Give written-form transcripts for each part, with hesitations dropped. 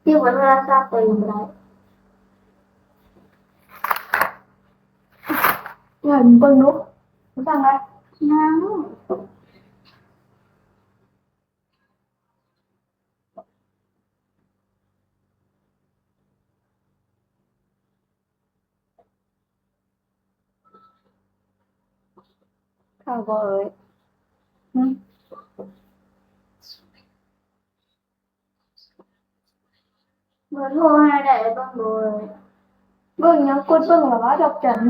ที่วันโทรศัพท์ตัวเองได้เงินเบิ่งนุ๊กรู้จักไหมยังข้าวบ่เอ้ยหึเบอร์โทรให้ได้เบิ่งเลยเบิ่งยังกดเบิ่งแล้วว่าดอกจัน110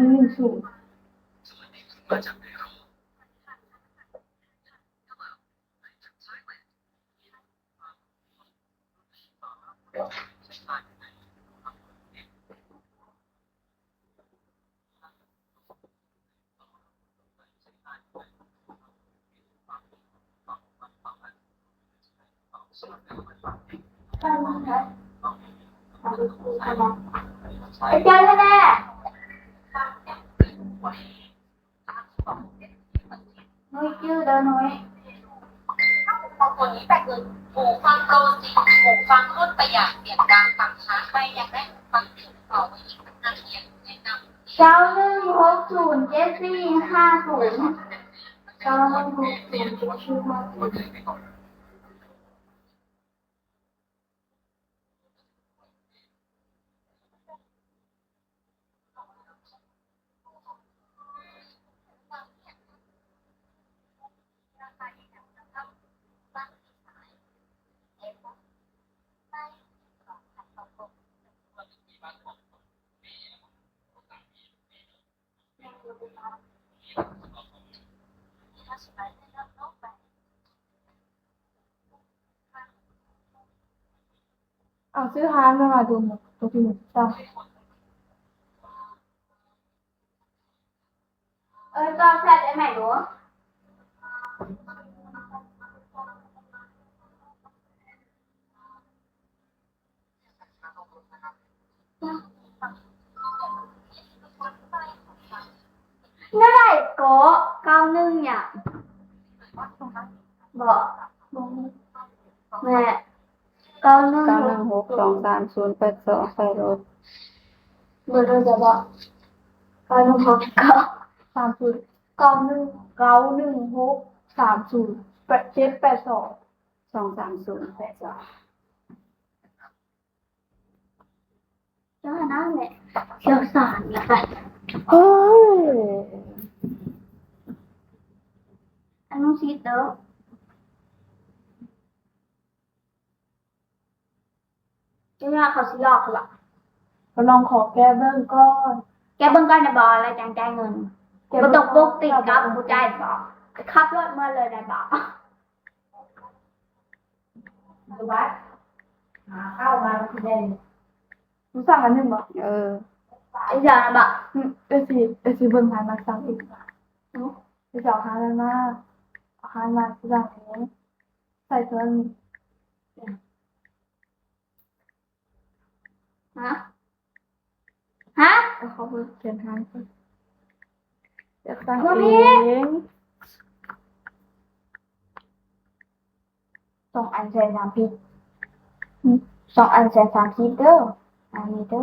ใช่ไหมคะไอ้จันแน่น้อยชื่อเด้อน้อยบางคนนี้แต่เงินหูฟังโปรจริงหูฟังรุ่นประหยัดเสียงดังฟังช้าใครอยากได้หูฟังเสียงต่อไว้อีกสักนาทีแนะนำ9160745091607450เอาซื้อฮานมาดูหมดตัวที่หนึ่งจ้าก็แซ่บได้ไหมดูนั่นแหละก็91เนี่ยบอกแม่91623082ใส่รถเบอร์โทรจะบอก9162309160808782 23082เจ้าหน้าแหละเชี่ยวชาญนะไปเฮ้ยอันนู้นซีเตอร์เจ้าหน้าเขาสิหลอกเขาละก็ลองขอแก้เบิ้งก่อนแก้เบิ้งก่อนนะบอแล้วจังจ่ายเงินก็ต้องปกติกับผู้จ่ายบอกขับรถมาเลยนะบอกดูวัดเข้ามาคือได้รู้สั่งอันหนึ่งบอกไอ้เจ้านะบอกเอซีเบิ้งผ่านมาสั่งอีกไอ้เจ้าหาอะไรมาเอาหามาสั่งนี้ใส่เสื้อนี่ฮะเขาไปเขียนให้อยากสั่งเอง2 อันใส่3 พริก2 อันใส่3 พริกเด้ออันนี้เด้อ